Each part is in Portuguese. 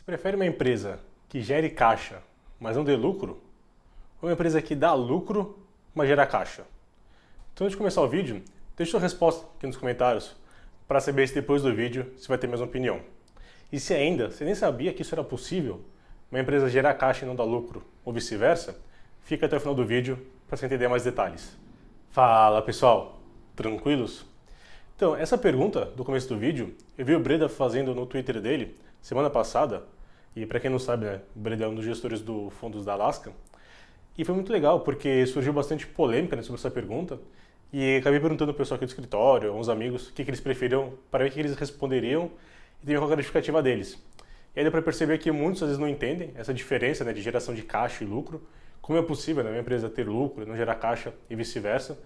Prefere uma empresa que gere caixa, mas não dê lucro? Ou uma empresa que dá lucro, mas gera caixa? Então, antes de começar o vídeo, deixa sua resposta aqui nos comentários para saber se depois do vídeo você vai ter a mesma opinião. E se ainda você nem sabia que isso era possível, uma empresa gerar caixa e não dar lucro, ou vice-versa, fica até o final do vídeo para você entender mais detalhes. Fala pessoal, tranquilos? Então, essa pergunta do começo do vídeo, eu vi o Breda fazendo no Twitter dele semana passada, e para quem não sabe, né, o Breda é um dos gestores do Fundos da Alaska, e foi muito legal porque surgiu bastante polêmica, né, sobre essa pergunta, e acabei perguntando ao pessoal aqui do escritório, a uns amigos, o que eles preferiam, para ver o que eles responderiam e também qual a justificativa deles. E aí deu para perceber que muitos às vezes não entendem essa diferença, né, de geração de caixa e lucro, como é possível, né, uma empresa ter lucro e não gerar caixa e vice-versa.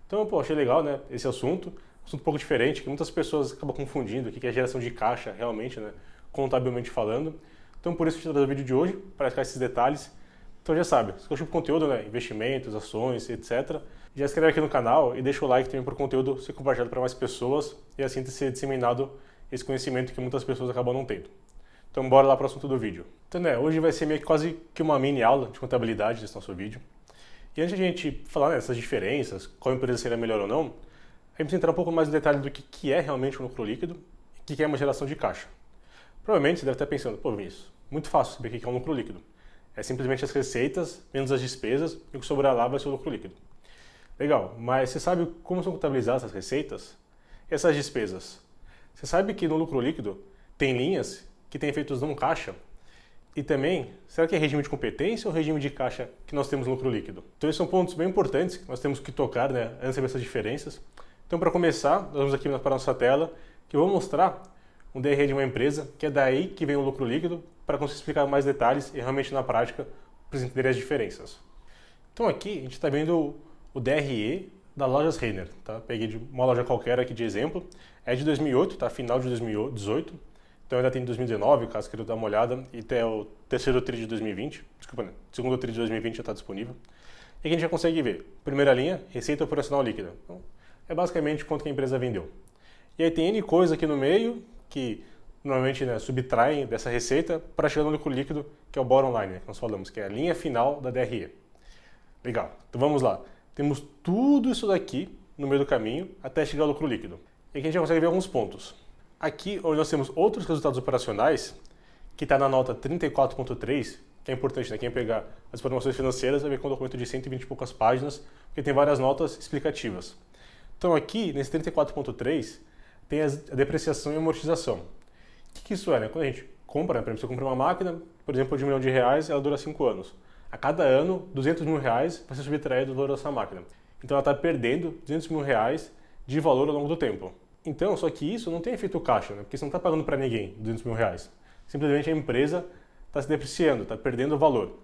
Então, achei legal, né, esse assunto um pouco diferente, que muitas pessoas acabam confundindo o que é geração de caixa realmente, né, contabilmente falando. Então, por isso que eu trago o vídeo de hoje, para explicar esses detalhes. Então, já sabe, se gostou do conteúdo, né, investimentos, ações, etc., já se inscreve aqui no canal e deixa o like também para o conteúdo ser compartilhado para mais pessoas e assim ser disseminado esse conhecimento que muitas pessoas acabam não tendo. Então, bora lá para o assunto do vídeo. Então, né, hoje vai ser meio que quase que uma mini aula de contabilidade nesse nosso vídeo. E antes de a gente falar nessas diferenças, qual empresa seria melhor ou não, a gente precisa entrar um pouco mais no detalhe do que é realmente um lucro líquido e o que é uma geração de caixa. Provavelmente você deve estar pensando, pô, Vinícius, muito fácil saber o que é um lucro líquido. É simplesmente as receitas menos as despesas e o que sobrar lá vai ser o lucro líquido. Legal, mas você sabe como são contabilizadas essas receitas e essas despesas? Você sabe que no lucro líquido tem linhas que têm efeitos não caixa? E também, será que é regime de competência ou regime de caixa que nós temos no lucro líquido? Então esses são pontos bem importantes que nós temos que tocar, né, antes de saber essas diferenças. Então para começar, nós vamos aqui para a nossa tela, que eu vou mostrar um DRE de uma empresa, que é daí que vem o lucro líquido, para conseguir explicar mais detalhes e realmente na prática para vocês entenderem as diferenças. Então aqui a gente está vendo o DRE da Lojas Renner, tá? Peguei de uma loja qualquer aqui de exemplo, é de 2008, tá? Final de 2018, então ainda tem 2019, caso queira dar uma olhada, e até o terceiro TRI de 2020, desculpa, né? Segundo TRI de 2020 já está disponível. E aqui a gente já consegue ver, primeira linha, receita operacional líquida. Então, é basicamente quanto que a empresa vendeu. E aí tem N coisa aqui no meio, que normalmente, né, subtraem dessa receita para chegar no lucro líquido, que é o bottom line, né, que nós falamos, que é a linha final da DRE. Legal, então vamos lá. Temos tudo isso daqui no meio do caminho até chegar ao lucro líquido. E aqui a gente já consegue ver alguns pontos. Aqui, onde nós temos outros resultados operacionais, que está na nota 34.3, que é importante, né? Quem pegar as informações financeiras vai ver que é um documento de 120 e poucas páginas, porque tem várias notas explicativas. Então aqui, nesse 34.3, tem a depreciação e amortização. O que isso é, né? Quando a gente compra, né, por exemplo, você compra uma máquina, por exemplo, de R$ 1 milhão, ela dura 5 anos. A cada ano, R$200 mil vai ser subtraído do valor dessa máquina. Então ela está perdendo R$200 mil de valor ao longo do tempo. Então, só que isso não tem efeito caixa, né? Porque você não está pagando para ninguém R$200 mil. Simplesmente a empresa está se depreciando, está perdendo o valor.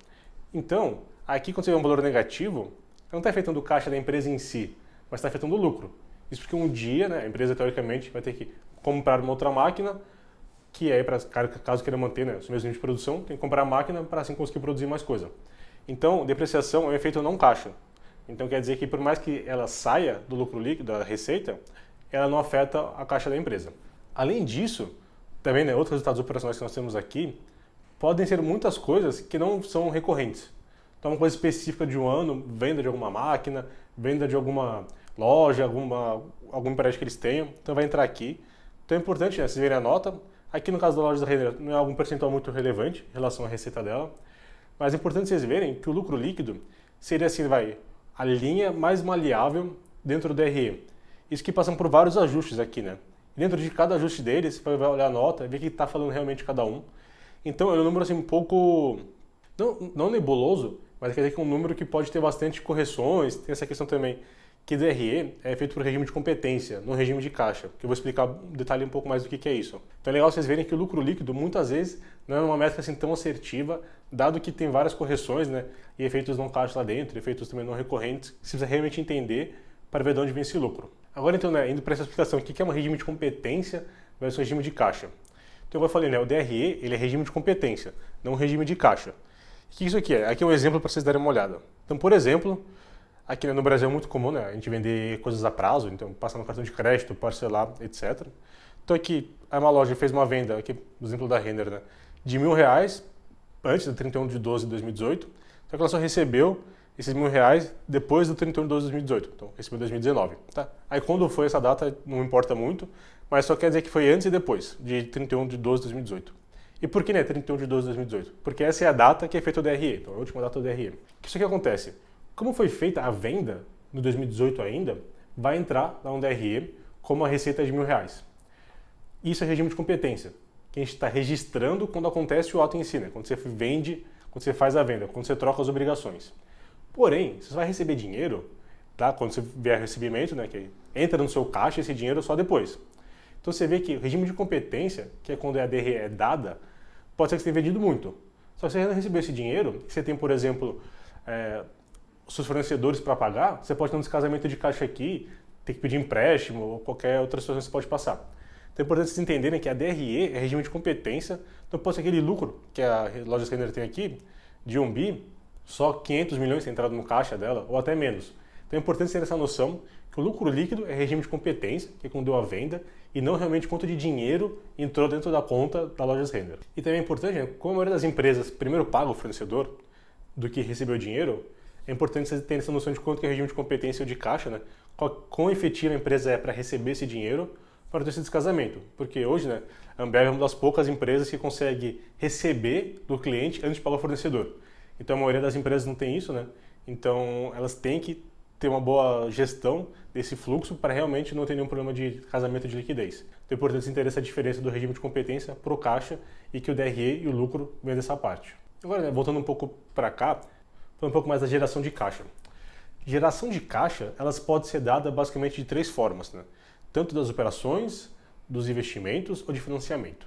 Então, aqui quando você vê um valor negativo, não está afetando o caixa da empresa em si, mas está afetando o lucro. Isso porque um dia, né, a empresa teoricamente vai ter que comprar uma outra máquina, que é para caso queira manter, né, os mesmos níveis de produção, tem que comprar a máquina para assim conseguir produzir mais coisa. Então, depreciação é um efeito não caixa. Então quer dizer que por mais que ela saia do lucro líquido, da receita, ela não afeta a caixa da empresa. Além disso, também, né, outros resultados operacionais que nós temos aqui podem ser muitas coisas que não são recorrentes. Então, uma coisa específica de um ano, venda de alguma máquina, venda de alguma loja, algum empréstimo que eles tenham, então vai entrar aqui. Então é importante, né, vocês verem a nota. Aqui no caso da loja da Renner não é algum percentual muito relevante em relação à receita dela, mas é importante vocês verem que o lucro líquido seria assim, a linha mais maleável dentro do DRE. Isso que passam por vários ajustes aqui, né? E dentro de cada ajuste deles, você vai olhar a nota e ver o que está falando realmente cada um. Então é um número assim um pouco, não nebuloso, mas quer dizer que é um número que pode ter bastante correções. Tem essa questão também que DRE é feito por regime de competência, não regime de caixa, que eu vou explicar um detalhe um pouco mais do que é isso. Então é legal vocês verem que o lucro líquido muitas vezes não é uma métrica assim tão assertiva, dado que tem várias correções, né, e efeitos não caixa lá dentro, efeitos também não recorrentes, que você precisa realmente entender para ver de onde vem esse lucro. Agora então, né, indo para essa explicação, o que é um regime de competência versus regime de caixa. Então eu falei, né, o DRE ele é regime de competência, não regime de caixa. O que isso aqui é? Aqui é um exemplo para vocês darem uma olhada. Então, por exemplo, aqui no Brasil é muito comum, né, a gente vender coisas a prazo, então passar no cartão de crédito, parcelar, etc. Então aqui, uma loja fez uma venda, aqui no exemplo da Renner, né, de R$ 1.000 antes do 31 de 12 de 2018, só que ela só recebeu esses R$ 1.000 depois do 31 de 12 de 2018, então recebeu em 2019. Tá? Aí quando foi essa data não importa muito, mas só quer dizer que foi antes e depois, de 31 de 12 de 2018. E por que 31 de 12 de 2018? Porque essa é a data que é feita o DRE, então é a última data do DRE. Isso aqui acontece, como foi feita a venda no 2018 ainda, vai entrar lá no DRE como a receita de R$ 1.000. Isso é regime de competência, que a gente está registrando quando acontece o ato em si, né? Quando você vende, quando você faz a venda, quando você troca as obrigações. Porém, você vai receber dinheiro, tá? Quando você vier recebimento, né? Que entra no seu caixa esse dinheiro só depois. Então você vê que o regime de competência, que é quando a DRE é dada, pode ser que você tenha vendido muito. Só que se você não recebeu esse dinheiro, você tem, por exemplo, os seus fornecedores para pagar, você pode ter um descasamento de caixa aqui, ter que pedir empréstimo ou qualquer outra situação que você pode passar. Então é importante vocês entenderem que a DRE é regime de competência, então pode ser aquele lucro que a Lojas Renner tem aqui, de 1 bi, só 500 milhões tem entrado no caixa dela, ou até menos. Então é importante ter essa noção que o lucro líquido é regime de competência, que é quando deu a venda, e não realmente quanto de dinheiro entrou dentro da conta da Lojas Renner. E também é importante, né, como a maioria das empresas primeiro paga o fornecedor do que recebeu o dinheiro, é importante vocês terem essa noção de quanto que é regime de competência ou de caixa, né? Quão efetiva a empresa é para receber esse dinheiro para ter esse descasamento. Porque hoje, né, a Ambev é uma das poucas empresas que consegue receber do cliente antes de pagar o fornecedor. Então a maioria das empresas não tem isso, né? Então elas têm que ter uma boa gestão desse fluxo para realmente não ter nenhum problema de casamento de liquidez. Então é importante você entender essa diferença do regime de competência para o caixa e que o DRE e o lucro vêm dessa parte. Agora, né, voltando um pouco para cá, falando um pouco mais da geração de caixa. Geração de caixa, elas podem ser dadas basicamente de 3 formas, né? Tanto das operações, dos investimentos ou de financiamento.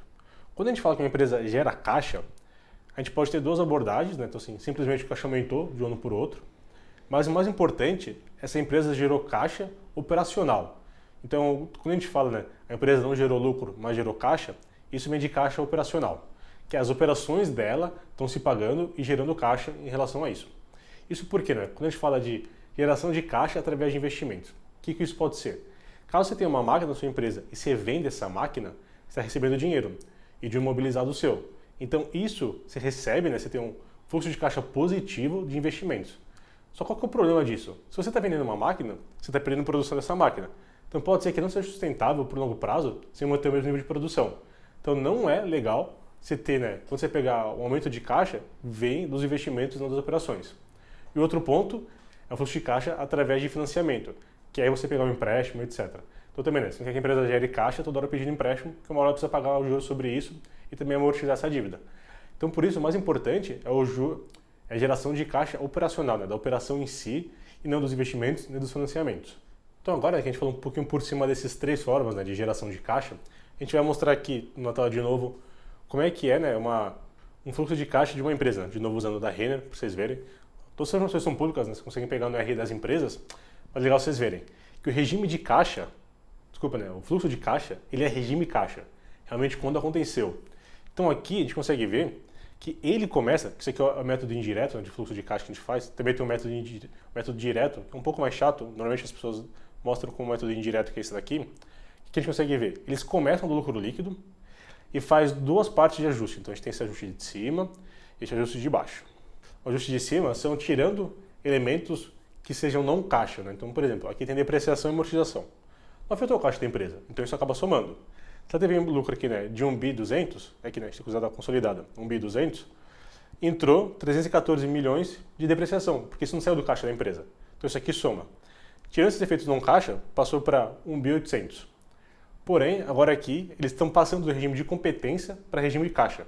Quando a gente fala que uma empresa gera caixa, a gente pode ter 2 abordagens, né? Então assim, simplesmente o caixa aumentou de um ano para o outro. Mas o mais importante, essa empresa gerou caixa operacional. Então, quando a gente fala, né, a empresa não gerou lucro, mas gerou caixa, isso vem de caixa operacional, que as operações dela estão se pagando e gerando caixa em relação a isso. Isso porque, né, quando a gente fala de geração de caixa através de investimentos, o que isso pode ser? Caso você tenha uma máquina na sua empresa e você vende essa máquina, você está recebendo dinheiro e de um imobilizado seu. Então isso você recebe, né, você tem um fluxo de caixa positivo de investimentos. Só qual que é o problema disso? Se você está vendendo uma máquina, você está perdendo produção dessa máquina. Então pode ser que não seja sustentável por longo prazo sem manter o mesmo nível de produção. Então não é legal você ter, né, quando você pegar um aumento de caixa, vem dos investimentos e não das operações. E outro ponto é o fluxo de caixa através de financiamento, que aí você pegar um empréstimo, etc. Então também, né, você não quer que a empresa gere caixa toda hora pedindo empréstimo, porque uma hora precisa pagar o juros sobre isso e também amortizar essa dívida. Então por isso o mais importante é a geração de caixa operacional, né, da operação em si, e não dos investimentos nem dos financiamentos. Então agora que a gente falou um pouquinho por cima desses 3 formas, né, de geração de caixa, a gente vai mostrar aqui na tela de novo como é que é, né, um fluxo de caixa de uma empresa, né, de novo usando da Renner, para vocês verem. Todas as informações são públicas, né, vocês conseguem pegar no RI das empresas, mas é legal vocês verem que o regime de caixa, o fluxo de caixa, ele é regime caixa, realmente quando aconteceu. Então aqui a gente consegue ver que ele começa, que isso aqui é o método indireto, né, de fluxo de caixa que a gente faz, também tem o método direto, que é um pouco mais chato, normalmente as pessoas mostram como método indireto, que é esse daqui, que a gente consegue ver. Eles começam do lucro líquido e faz 2 partes de ajuste. Então a gente tem esse ajuste de cima e esse ajuste de baixo. O ajuste de cima são tirando elementos que sejam não caixa, né? Então, por exemplo, aqui tem depreciação e amortização. Não afetou o caixa da empresa, então isso acaba somando. Se ela teve um lucro aqui, né, de 1 bi 200, aqui, né, a gente tem que usar a consolidada, 1 bi 200, entrou 314 milhões de depreciação, porque isso não saiu do caixa da empresa. Então isso aqui soma. Tirando esses efeitos não caixa, passou para 1 bi 800. Porém, agora aqui, eles estão passando do regime de competência para regime de caixa.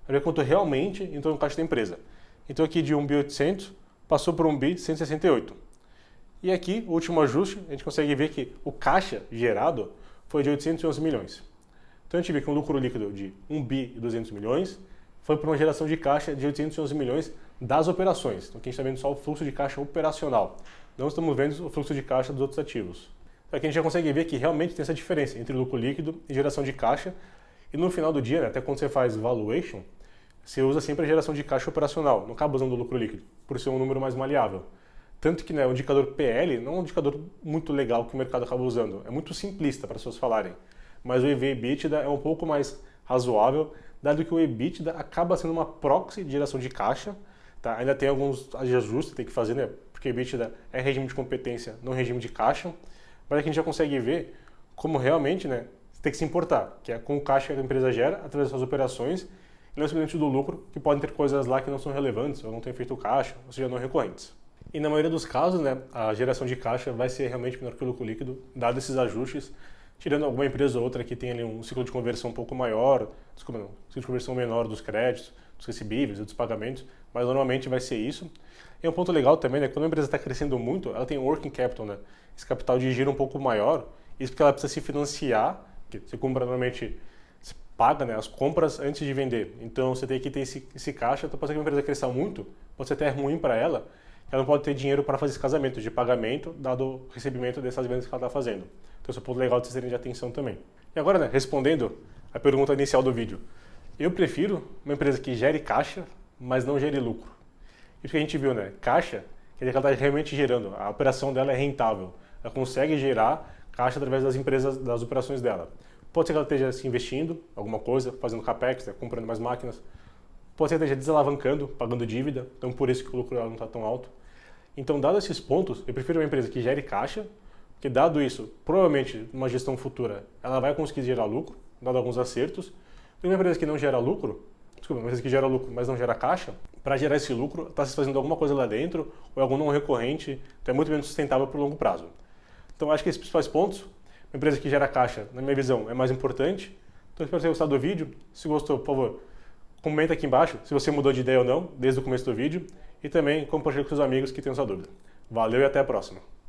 Para ver quanto realmente entrou no caixa da empresa. Então aqui de 1 bi 800 passou por 1 bi 168. E aqui, o último ajuste, a gente consegue ver que o caixa gerado foi de 811 milhões. Então a gente vê que um lucro líquido de 1 bi e 200 milhões foi para uma geração de caixa de 811 milhões das operações. Então aqui a gente está vendo só o fluxo de caixa operacional. Não estamos vendo o fluxo de caixa dos outros ativos. Então aqui a gente já consegue ver que realmente tem essa diferença entre lucro líquido e geração de caixa. E no final do dia, né, até quando você faz valuation, você usa sempre a geração de caixa operacional, não acaba usando o lucro líquido, por ser um número mais maleável. Tanto que, né, o indicador PL não é um indicador muito legal que o mercado acaba usando, é muito simplista para as pessoas falarem. Mas o EV/EBITDA é um pouco mais razoável, dado que o EBITDA acaba sendo uma proxy de geração de caixa, tá? Ainda tem alguns ajustes que tem que fazer, né? Porque o EBITDA é regime de competência, não regime de caixa, mas aqui a gente já consegue ver como realmente, né, você tem que se importar, que é com o caixa que a empresa gera através das suas operações, e não simplesmente do lucro, que podem ter coisas lá que não são relevantes, ou não têm feito caixa, ou seja, não recorrentes. E na maioria dos casos, né, a geração de caixa vai ser realmente menor que o lucro líquido, dado esses ajustes, tirando alguma empresa ou outra que tenha ali um ciclo de conversão um pouco maior, desculpa, não, um ciclo de conversão menor dos créditos, dos recebíveis e dos pagamentos, mas normalmente vai ser isso. E um ponto legal também, né, quando a empresa está crescendo muito, ela tem um working capital, né, esse capital de giro um pouco maior, isso porque ela precisa se financiar, que você compra normalmente, você paga, né, as compras antes de vender. Então você tem que ter esse caixa, então pode ser que a empresa cresça muito, pode ser até ruim para ela, ela não pode ter dinheiro para fazer esse casamento de pagamento, dado o recebimento dessas vendas que ela está fazendo. Então esse é um ponto legal de vocês terem de atenção também. E agora, né, respondendo a pergunta inicial do vídeo, eu prefiro uma empresa que gere caixa, mas não gere lucro. Isso que a gente viu, né, caixa, quer dizer que ela está realmente gerando, a operação dela é rentável, ela consegue gerar caixa através das empresas, das operações dela. Pode ser que ela esteja se investindo alguma coisa, fazendo capex, né, comprando mais máquinas. Pode ser que ela esteja desalavancando, pagando dívida, então por isso que o lucro dela não está tão alto. Então, dado esses pontos, eu prefiro uma empresa que gere caixa, porque dado isso, provavelmente, numa gestão futura, ela vai conseguir gerar lucro, dado alguns acertos. E uma empresa que não gera lucro, desculpa, uma empresa que gera lucro, mas não gera caixa, para gerar esse lucro, está se fazendo alguma coisa lá dentro, ou algum não recorrente, então é muito menos sustentável por longo prazo. Então, acho que esses principais pontos, uma empresa que gera caixa, na minha visão, é mais importante. Então, espero que tenha gostado do vídeo. Se gostou, por favor, comenta aqui embaixo se você mudou de ideia ou não, desde o começo do vídeo. E também compartilhe com seus amigos que tenham essa dúvida. Valeu e até a próxima!